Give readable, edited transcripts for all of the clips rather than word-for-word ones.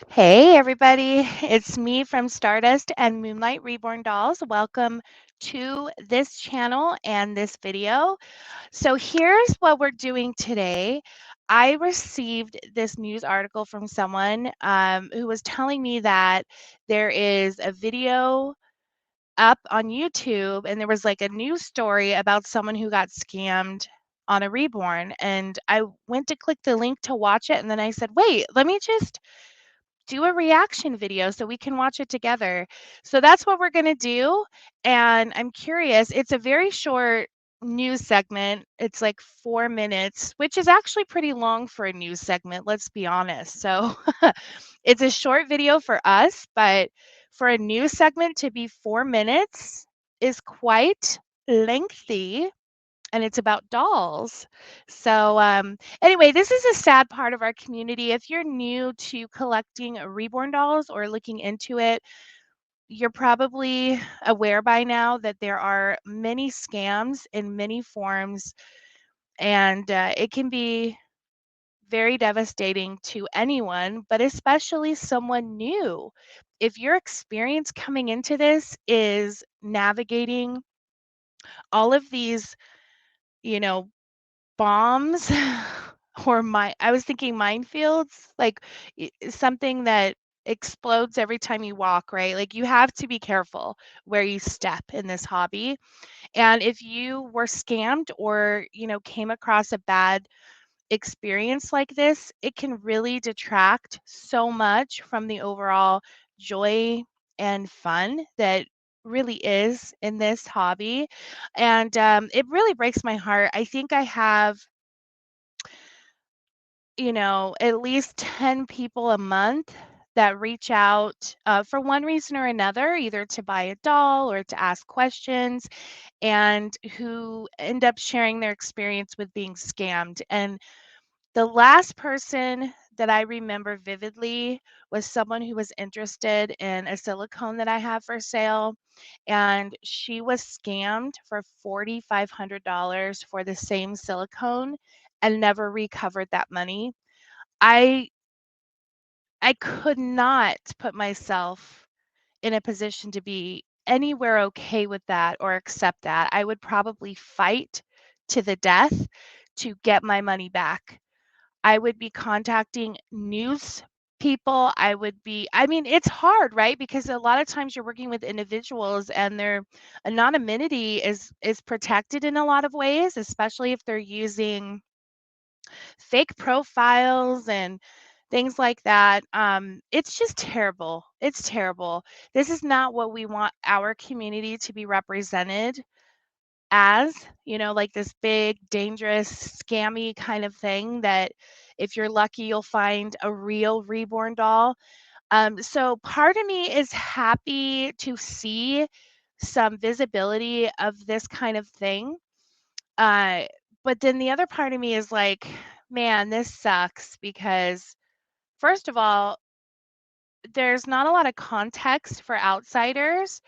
Hey everybody, it's me from Stardust and Moonlight Reborn Dolls. Welcome to this channel and this video. So here's what we're doing today. I received this news article from someone who was telling me that there is a video up on YouTube and there was like a news story about someone who got scammed on a reborn. And I went to click the link to watch it and then I said, wait, let me just do a reaction video so we can watch it together. So that's what we're going to do. And I'm curious, it's a very short news segment. It's like 4 minutes, which is actually pretty long for a news segment, let's be honest. So it's a short video for us, but for a news segment to be 4 minutes is quite lengthy and it's about dolls. So, anyway, this is a sad part of our community. If you're new to collecting reborn dolls or looking into it, you're probably aware by now that there are many scams in many forms, and it can be very devastating to anyone, but especially someone new. If your experience coming into this is navigating all of these, you know, bombs or I was thinking minefields, like something that explodes every time you walk, right? Like you have to be careful where you step in this hobby. And if you were scammed or, came across a bad experience like this, it can really detract so much from the overall joy and fun that really is in this hobby. And it really breaks my heart. I think I have at least 10 people a month that reach out for one reason or another, either to buy a doll or to ask questions, and who end up sharing their experience with being scammed. And the last person that I remember vividly was someone who was interested in a silicone that I have for sale, and she was scammed for $4,500 for the same silicone and never recovered that money. I I could not put myself in a position to be anywhere okay with that or accept that. I would probably fight to the death to get my money back. I would be contacting news people. I mean, it's hard, right? Because a lot of times you're working with individuals and their anonymity is protected in a lot of ways, especially if they're using fake profiles and things like that. It's just terrible. It's terrible. This is not what we want our community to be represented as, like this big, dangerous, scammy kind of thing that if you're lucky, you'll find a real reborn doll. So part of me is happy to see some visibility of this kind of thing. Uh, but then the other part of me is like, man, this sucks because, first of all, there's not a lot of context for outsiders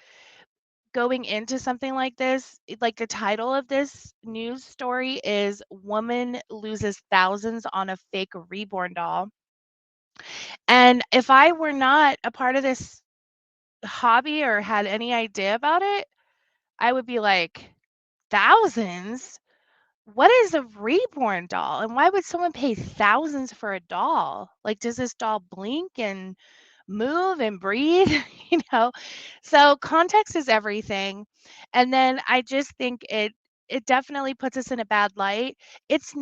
going into something like this. Like the title of this news story is Woman Loses Thousands on a Fake Reborn Doll. And if I were not a part of this hobby or had any idea about it, I would be like, thousands? What is a reborn doll? And why would someone pay thousands for a doll? Like, does this doll blink and move and breathe? You know? So context is everything. And then I just think it definitely puts us in a bad light. It's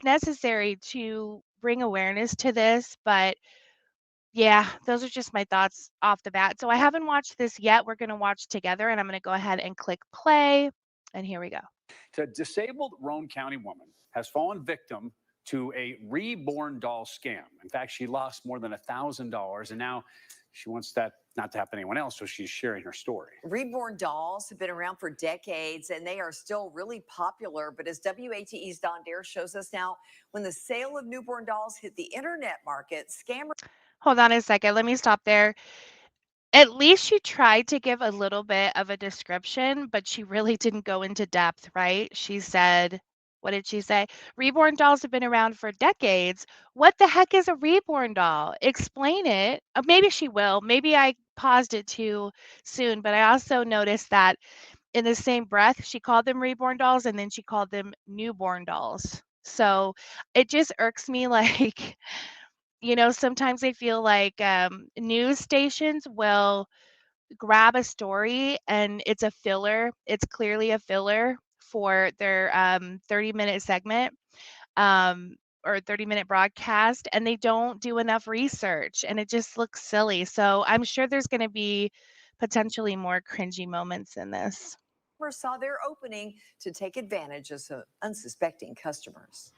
necessary to bring awareness to this, but yeah, those are just my thoughts off the bat. So I haven't watched this yet. We're going to watch together and I'm going to go ahead and click play. And here we go. A disabled Roane County woman has fallen victim to a reborn doll scam. In fact, she lost more than $1,000, and now she wants that not to happen to anyone else, so she's sharing her story. Reborn dolls have been around for decades, and they are still really popular. But as WATE's Don Dare shows us now, when the sale of newborn dolls hit the internet market, scammers... Hold on a second. Let me stop there. At least she tried to give a little bit of a description, but she really didn't go into depth, right? She said What did she say? Reborn dolls have been around for decades. What the heck is a reborn doll? Explain it. Maybe she will. Maybe I paused it too soon, but I also noticed that in the same breath, she called them reborn dolls and then she called them newborn dolls. So it just irks me like, sometimes I feel like news stations will grab a story and it's a filler. It's clearly a filler for their 30-minute segment um, or 30-minute broadcast, and they don't do enough research and it just looks silly. So I'm sure there's going to be potentially more cringy moments in this. Saw their opening to take advantage of some unsuspecting customers.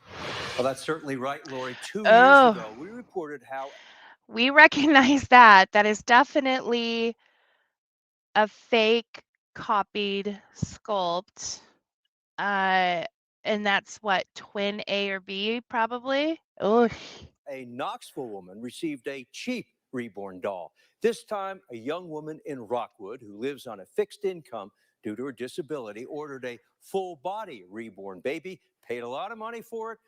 Well, that's certainly right, Lori. 2 years Oh, ago, we reported how we recognize that. That is definitely a fake copied sculpt. Uh, and that's what, twin A or B, probably? Oh, a Knoxville woman received a cheap reborn doll. This time, a young woman in Rockwood who lives on a fixed income due to her disability ordered a full body reborn baby, paid a lot of money for it,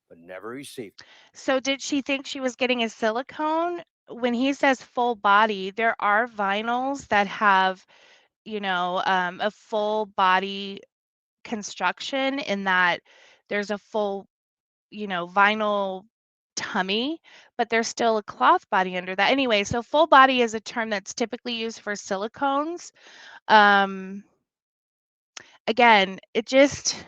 but never received it. so did she think she was getting a silicone? When he says full body, there are vinyls that have, a full body construction in that there's a full, vinyl tummy, but there's still a cloth body under that. Anyway, so full body is a term that's typically used for silicones. Um, Again, it just,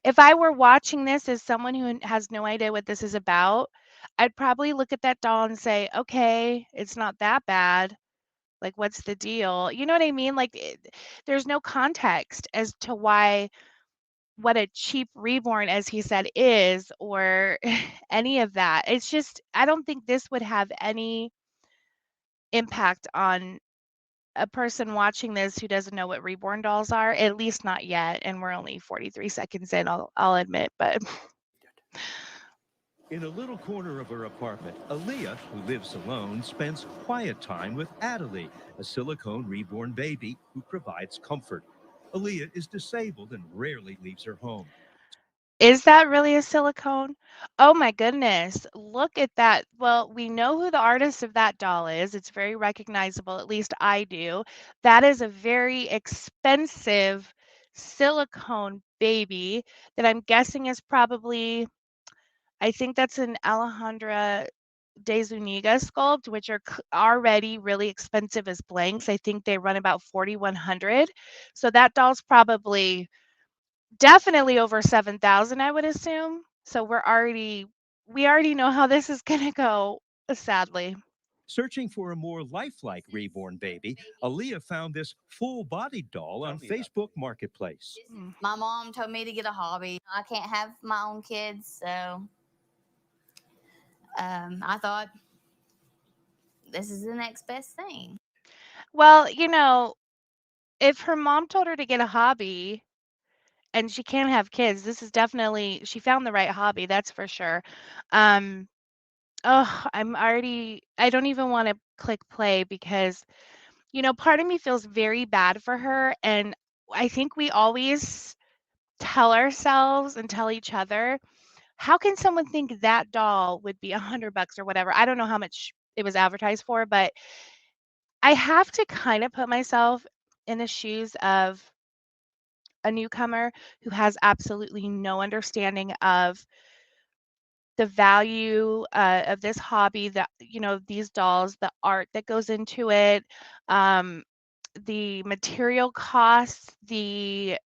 if I were watching this as someone who has no idea what this is about, I'd probably look at that doll and say, okay, it's not that bad. Like, what's the deal? You know what I mean? Like, there's no context as to why what a cheap reborn, as he said, is, or any of that. It's just, I don't think this would have any impact on a person watching this who doesn't know what reborn dolls are, at least not yet. And we're only 43 seconds in, I'll admit, but In a little corner of her apartment, Aaliyah, who lives alone, spends quiet time with Adelie, a silicone reborn baby who provides comfort. Aaliyah is disabled and rarely leaves her home. is that really a silicone? Oh my goodness. Look at that. Well, we know who the artist of that doll is. It's very recognizable, at least I do. That is a very expensive silicone baby that I'm guessing is probably, I think that's an Alejandra de Zuniga sculpt, which are already really expensive as blanks. I think they run about 4,100. So that doll's probably definitely over 7,000, I would assume. So we already know how this is going to go, sadly. Searching for a more lifelike reborn baby, Aaliyah found this full-bodied doll on Facebook Marketplace. My mom told me to get a hobby. I can't have my own kids, so I thought this is the next best thing. Well, if her mom told her to get a hobby and she can't have kids, this is definitely, she found the right hobby, that's for sure. Um, oh, I don't even want to click play because, part of me feels very bad for her. And I think we always tell ourselves and tell each other, how can someone think that doll would be $100 or whatever? I don't know how much it was advertised for, but I have to kind of put myself in the shoes of a newcomer who has absolutely no understanding of the value of this hobby, that, these dolls, the art that goes into it, um, the material costs, the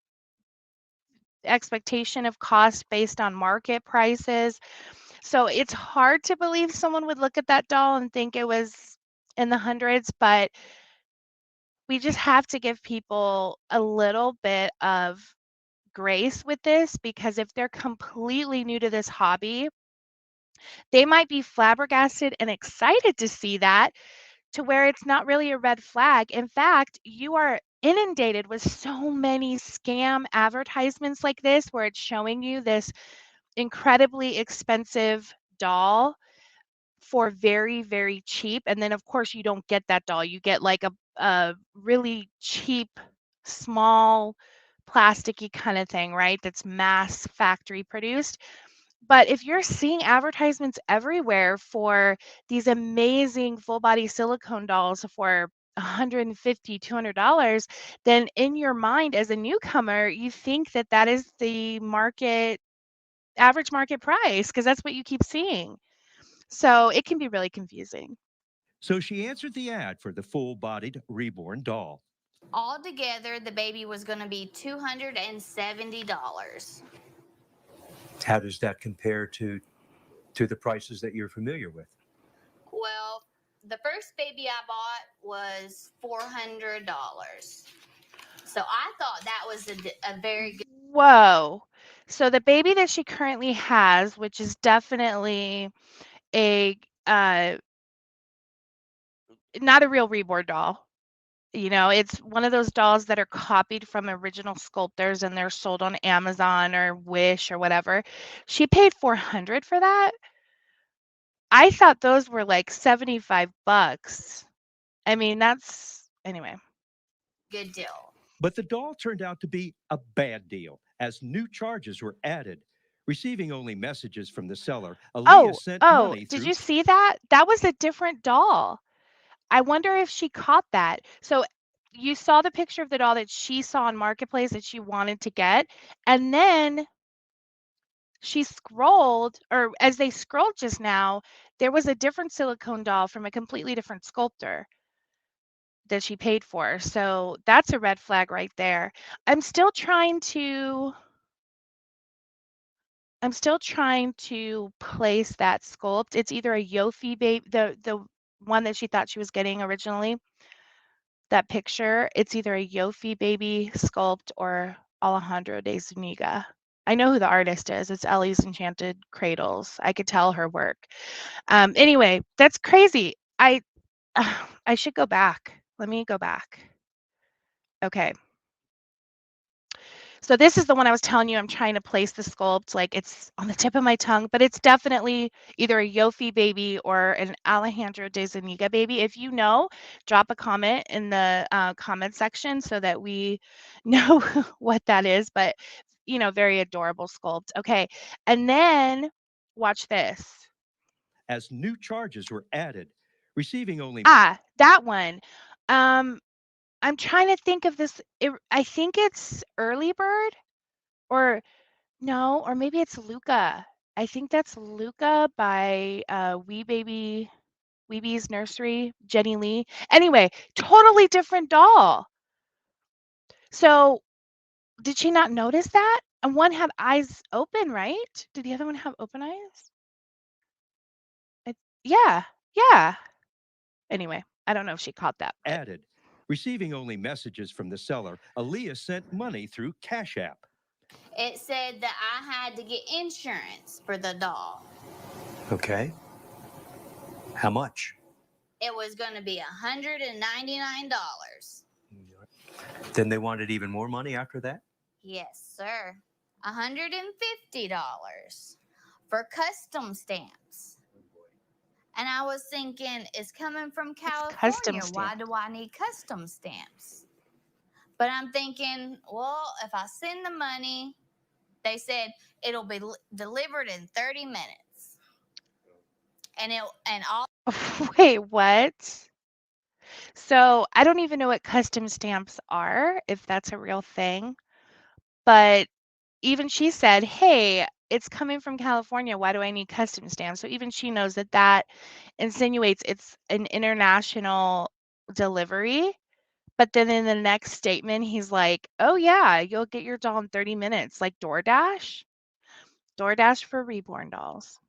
expectation of cost based on market prices. So it's hard to believe someone would look at that doll and think it was in the hundreds, but we just have to give people a little bit of grace with this, because if they're completely new to this hobby, they might be flabbergasted and excited to see that, to where it's not really a red flag. In fact, you are inundated with so many scam advertisements like this, where it's showing you this incredibly expensive doll for very, very cheap. And then, of course, you don't get that doll. You get like a really cheap, small plasticky kind of thing, right? That's mass factory produced. But if you're seeing advertisements everywhere for these amazing full body silicone dolls for $150, $200, then in your mind as a newcomer, you think that that is the average market price because that's what you keep seeing. So it can be really confusing. So she answered the ad for the full bodied Reborn doll. Altogether, the baby was going to be $270. How does that compare to the prices that you're familiar with? Well, the first baby I bought was $400. So I thought that was a very good. Whoa. So the baby that she currently has, which is definitely a not a real Reborn doll. You know, it's one of those dolls that are copied from original sculptors and they're sold on Amazon or Wish or whatever. She paid $400 for that. I thought those were like $75. I mean, that's anyway. Good deal. But the doll turned out to be a bad deal as new charges were added. Receiving only messages from the seller, Aaliyah sent money Did through. you see that? That was a different doll. I wonder if she caught that. So you saw the picture of the doll that she saw on Marketplace that she wanted to get, and then she scrolled, or as they scrolled just now, there was a different silicone doll from a completely different sculptor that she paid for. So that's a red flag right there. I'm still trying to place that sculpt. It's either a Yofi baby, the one that she thought she was getting originally, that picture. It's either a Yofi baby sculpt or Alejandro de Zuniga. I know who the artist is. It's Ellie's Enchanted Cradles. I could tell her work. Anyway, that's crazy. I should go back. Let me go back. Okay. So this is the one I was telling you I'm trying to place the sculpt, like it's on the tip of my tongue, but it's definitely either a Yofi baby or an Alejandro de Zuniga baby. If you know, drop a comment in the comment section so that we know what that is, but you know, very adorable sculpt. Okay, and then watch this. As new charges were added, receiving only. That one. Um, I'm trying to think of this. I think it's Early Bird or no, or maybe it's Luca. I think that's Luca by Weebee's Nursery, Jenny Lee. Anyway, totally different doll. So did she not notice that? And one had eyes open, right? Did the other one have open eyes? Yeah, yeah. Anyway, I don't know if she caught that. But. Added. Receiving only messages from the seller, Aaliyah sent money through Cash App. It said that I had to get insurance for the doll. Okay. How much? It was going to be $199. Then they wanted even more money after that? Yes, sir. $150 for custom stamps. And I was thinking, it's coming from California. Why do I need custom stamps? But I'm thinking, well, if I send the money, they said it'll be delivered in 30 minutes. Wait, what? So I don't even know what custom stamps are, if that's a real thing. But even she said, hey, it's coming from California. Why do I need custom stamps? So even she knows that that insinuates it's an international delivery. But then in the next statement, he's like, oh, yeah, you'll get your doll in 30 minutes, like DoorDash. DoorDash for Reborn dolls.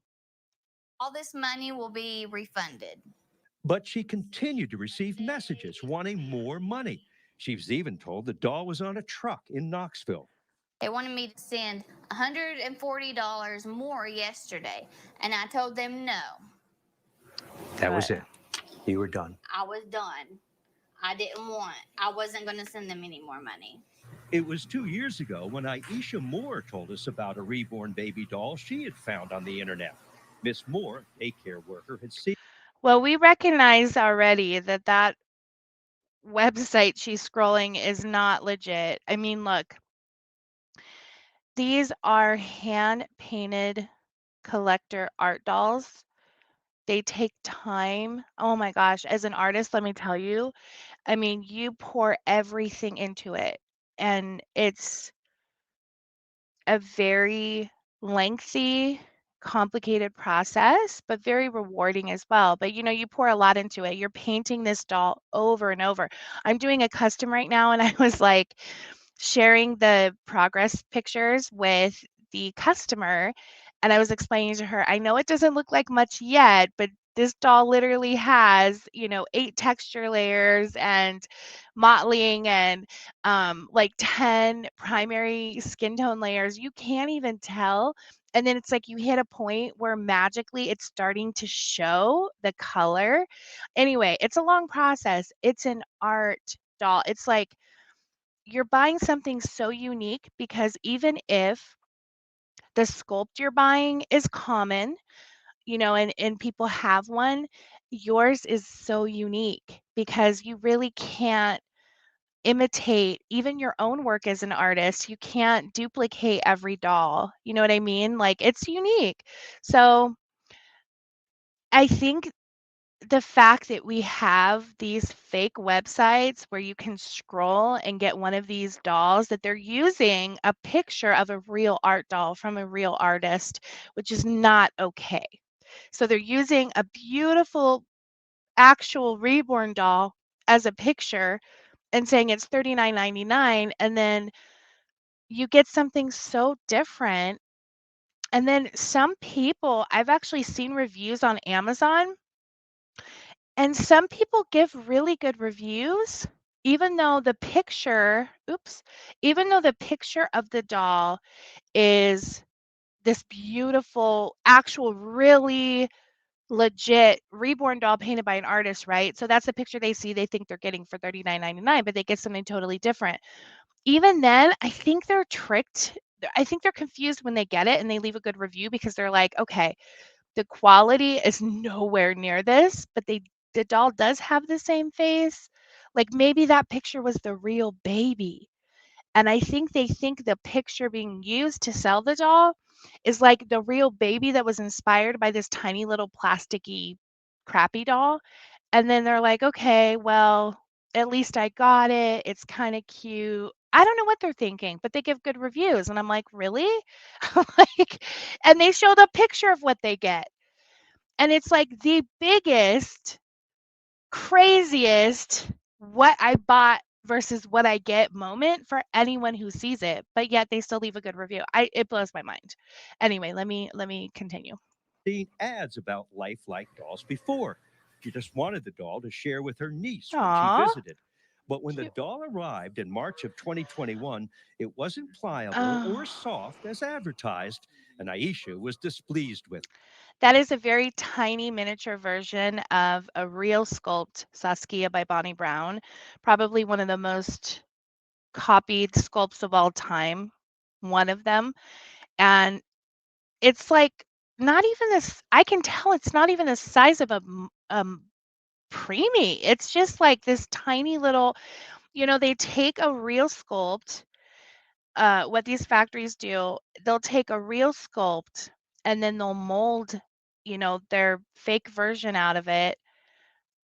All this money will be refunded. But she continued to receive messages wanting more money. She was even told the doll was on a truck in Knoxville. They wanted me to send $140 more yesterday, and I told them no. That was it. You were done. I was done. I wasn't going to send them any more money. It was 2 years ago when Aisha Moore told us about a reborn baby doll she had found on the internet. Miss Moore, a daycare worker, had seen. Well, we recognize already that that website she's scrolling is not legit. I mean, look, These are hand-painted collector art dolls. They take time. Oh my gosh, as an artist, let me tell you, I mean, you pour everything into it, and it's a very lengthy, complicated process, but very rewarding as well. But, you pour a lot into it. You're painting this doll over and over. I'm doing a custom right now, and I was, like, sharing the progress pictures with the customer, and I was explaining to her, "I know it doesn't look like much yet, but this doll literally has, 8 texture layers and mottling and like 10 primary skin tone layers. You can't even tell. And then it's like you hit a point where magically it's starting to show the color. Anyway, it's a long process. It's an art doll. It's like you're buying something so unique because even if the sculpt you're buying is common, and people have one, yours is so unique because you really can't imitate even your own work as an artist. You can't duplicate every doll. You know what I mean? Like, it's unique. So, I think the fact that we have these fake websites where you can scroll and get one of these dolls that they're using a picture of a real art doll from a real artist, which is not okay. So, they're using a beautiful actual Reborn doll as a picture and saying it's $39.99, and then you get something so different. And then some people, I've actually seen reviews on Amazon, and some people give really good reviews, even though the picture, even though the picture of the doll is this beautiful, actual, really legit Reborn doll painted by an artist, right? So that's the picture they see, they think they're getting for $39.99, but they get something totally different. Even then, I think they're tricked. I think they're confused when they get it and they leave a good review because they're like, "Okay, the quality is nowhere near this, but the doll does have the same face. Like, maybe that picture was the real baby." And I think they think the picture being used to sell the doll is like the real baby that was inspired by this tiny little plasticky crappy doll. And then they're like, "Okay, well, at least I got it. It's kinda cute." I don't know what they're thinking, but they give good reviews, and I'm like, "Really?" Like, and they show the picture of what they get, and it's like the biggest, craziest what I bought versus what I get moment for anyone who sees it, but yet they still leave a good review. It blows my mind. Anyway, let me continue. Seen ads about lifelike dolls before. She just wanted the doll to share with her niece when she Aw, visited. But when the cute. doll arrived in March of 2021, it wasn't pliable or Oh. soft as advertised, and Aisha was displeased with it. That is a very tiny miniature version of a real sculpt, Saskia by Bonnie Brown, probably one of the most copied sculpts of all time, one of them. And it's like not even this, I can tell it's not even the size of preemie. It's just like this tiny little, they take a real sculpt. What these factories do, they'll take a real sculpt and then they'll mold, their fake version out of it.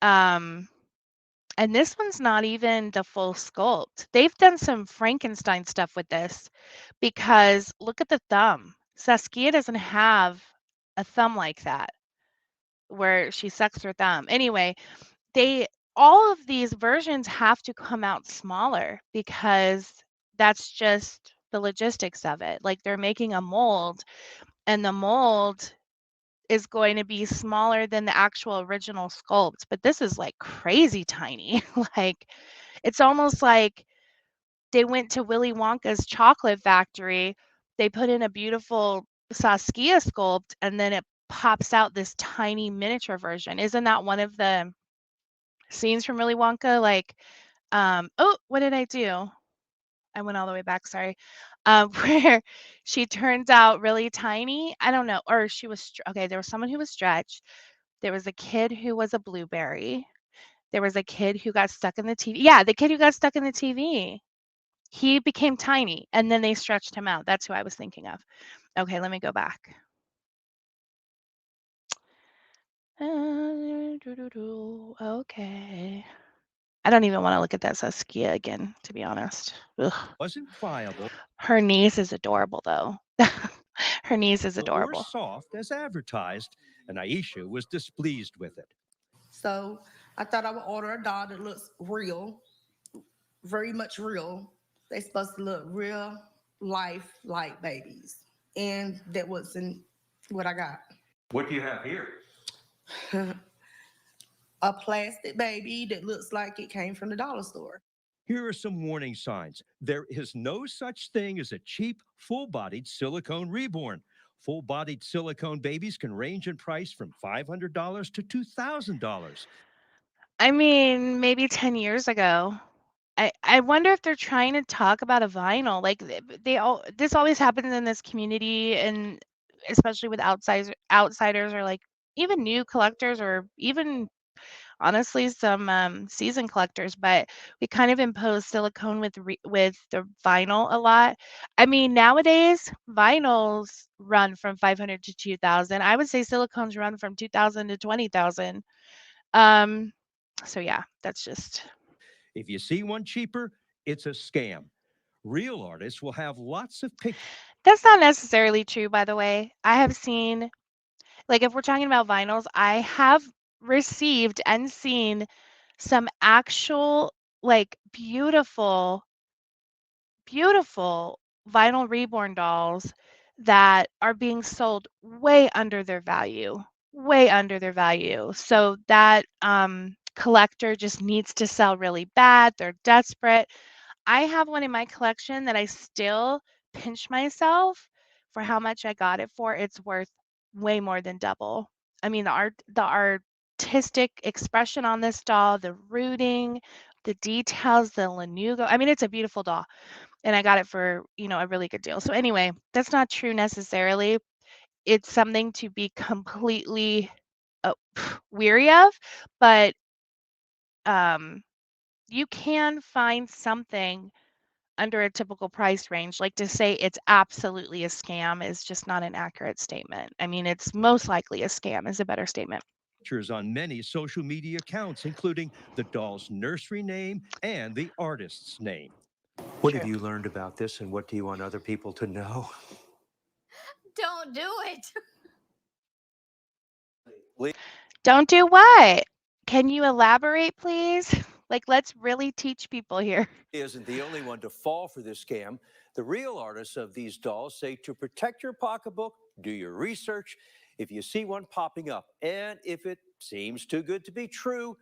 Um, and this one's not even the full sculpt. They've done some Frankenstein stuff with this because look at the thumb. Saskia doesn't have a thumb like that where she sucks her thumb. Anyway, they all of these versions have to come out smaller because that's just the logistics of it. Like they're making a mold and the mold is going to be smaller than the actual original sculpt, but this is like crazy tiny. Like it's almost like they went to Willy Wonka's chocolate factory, they put in a beautiful Saskia sculpt and then it pops out this tiny miniature version. Isn't that one of the scenes from Willy Wonka? Like, oh, what did I do? I went all the way back, sorry. Where she turns out really tiny. I don't know, or she was okay, there was someone who was stretched. There was a kid who was a blueberry. There was a kid who got stuck in the TV. Yeah, the kid who got stuck in the TV. He became tiny, and then they stretched him out. That's who I was thinking of. Okay, let me go back. Okay. I don't even want to look at that Saskia again, to be honest. Ugh. Wasn't pliable. Her niece is adorable, though. Her niece is adorable. Or soft as advertised, and Aisha was displeased with it. So I thought I would order a doll that looks real, very much real. They're supposed to look real life like babies. And that wasn't what I got. What do you have here? A plastic baby that looks like it came from the dollar store. Here are some warning signs. There is no such thing as a cheap, full-bodied silicone reborn. Full-bodied silicone babies can range in price from $500 to $2,000. I mean, maybe 10 years ago. I wonder if they're trying to talk about a vinyl. Like this always happens in this community, and especially with outsiders or like even new collectors or even honestly some seasoned collectors, but we kind of impose silicone with the vinyl a lot. I mean, nowadays vinyls run from 500 to 2,000. I would say silicones run from 2,000 to 20,000. So yeah, that's just. If you see one cheaper, it's a scam. Real artists will have lots of pictures. That's not necessarily true, by the way. I have seen, like, if we're talking about vinyls, I have received and seen some actual, like, beautiful, beautiful vinyl reborn dolls that are being sold way under their value, way under their value. So that collector just needs to sell really bad. They're desperate. I have one in my collection that I still pinch myself for how much I got it for. It's worth way more than double. I mean, the artistic expression on this doll, the rooting, the details, the lanugo. I mean, it's a beautiful doll, and I got it for, a really good deal. So anyway, that's not true necessarily. It's something to be completely weary of, but you can find something under a typical price range. Like, to say it's absolutely a scam is just not an accurate statement. I mean, it's most likely a scam is a better statement. Pictures on many social media accounts, including the doll's nursery name and the artist's name. What have you learned about this, and what do you want other people to know? Don't do it. Don't do what? Can you elaborate, please? Like, let's really teach people here. He isn't the only one to fall for this scam. The real artists of these dolls say to protect your pocketbook, do your research. If you see one popping up, and if it seems too good to be true,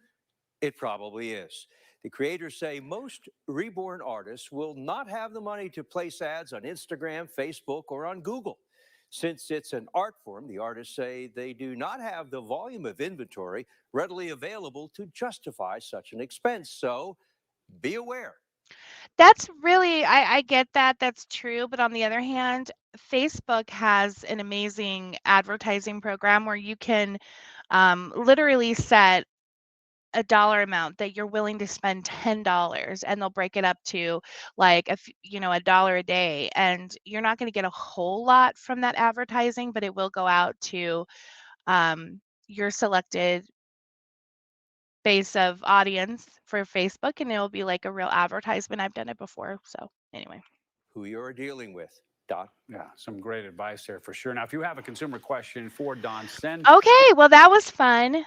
it probably is. The creators say most reborn artists will not have the money to place ads on Instagram, Facebook, or on Google. Since it's an art form, the artists say they do not have the volume of inventory readily available to justify such an expense. So be aware. That's really, I get that. That's true. But on the other hand, Facebook has an amazing advertising program where you can literally set a dollar amount that you're willing to spend $10, and they'll break it up to like a dollar a day, and you're not going to get a whole lot from that advertising, but it will go out to your selected base of audience for Facebook, and it'll be like a real advertisement. I've done it before. So anyway, who you're dealing with. Don? Yeah, some great advice there for sure. Now, if you have a consumer question for Don, send. Okay, well, that was fun.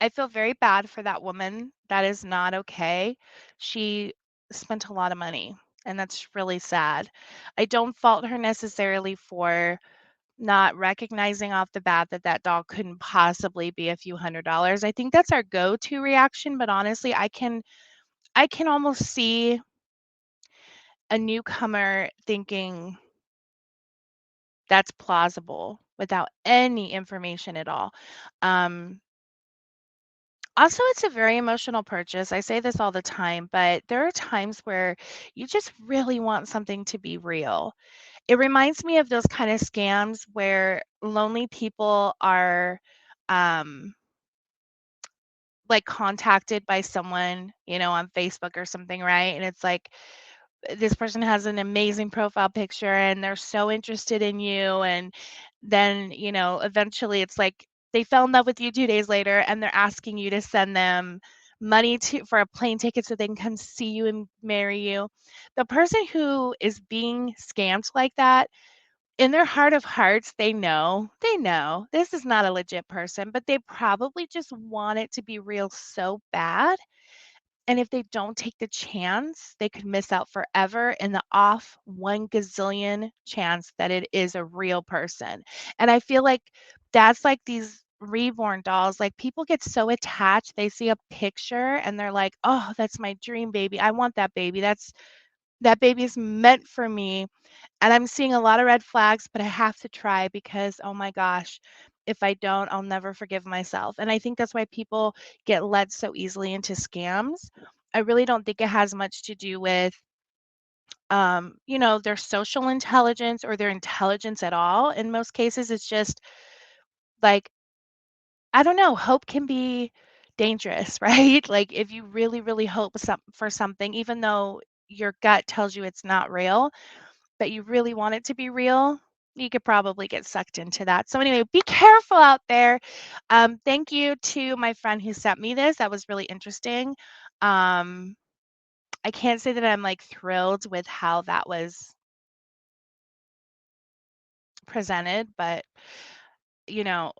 I feel very bad for that woman. That is not okay. She spent a lot of money, and that's really sad. I don't fault her necessarily for not recognizing off the bat that that doll couldn't possibly be a few $100s. I think that's our go-to reaction, but honestly, I can almost see a newcomer thinking that's plausible without any information at all. Also, it's a very emotional purchase. I say this all the time, but there are times where you just really want something to be real. It reminds me of those kind of scams where lonely people are like contacted by someone, on Facebook or something, right? And it's like, this person has an amazing profile picture and they're so interested in you, and then, you know, eventually it's like they fell in love with you 2 days later and they're asking you to send them money for a plane ticket so they can come see you and marry you. The person who is being scammed like that, in their heart of hearts, they know this is not a legit person, but they probably just want it to be real so bad. And if they don't take the chance, they could miss out forever in the off 1 gazillion chance that it is a real person. And I feel like that's like these reborn dolls. Like, people get so attached, they see a picture and they're like, "Oh, that's my dream baby. I want that baby. That baby is meant for me." And I'm seeing a lot of red flags, but I have to try because, oh my gosh, if I don't, I'll never forgive myself. And I think that's why people get led so easily into scams. I really don't think it has much to do with, you know, their social intelligence or their intelligence at all. In most cases, it's just like, I don't know, hope can be dangerous, right? Like, if you really, really hope for something, even though your gut tells you it's not real, but you really want it to be real, you could probably get sucked into that. So anyway, be careful out there. Thank you to my friend who sent me this. That was really interesting. Um, I can't say that I'm like thrilled with how that was presented, but you know,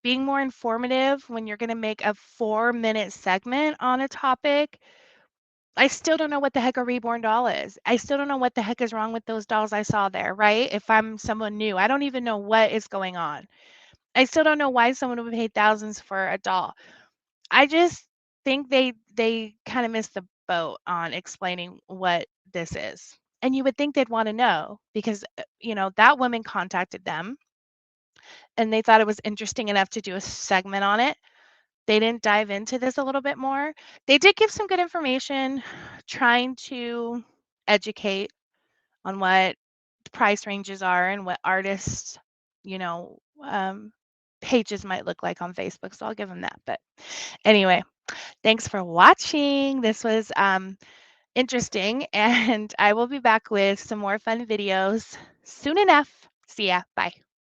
being more informative when you're going to make a 4-minute segment on a topic. I still don't know what the heck a reborn doll is. I still don't know what the heck is wrong with those dolls I saw there, right? If I'm someone new, I don't even know what is going on. I still don't know why someone would pay thousands for a doll. I just think they kind of missed the boat on explaining what this is. And you would think they'd want to know because you know, that woman contacted them and they thought it was interesting enough to do a segment on it. They didn't dive into this a little bit more. They did give some good information, trying to educate on what the price ranges are and what artists, you know, pages might look like on Facebook. So I'll give them that. But anyway, thanks for watching. This was interesting, and I will be back with some more fun videos soon enough. See ya. Bye.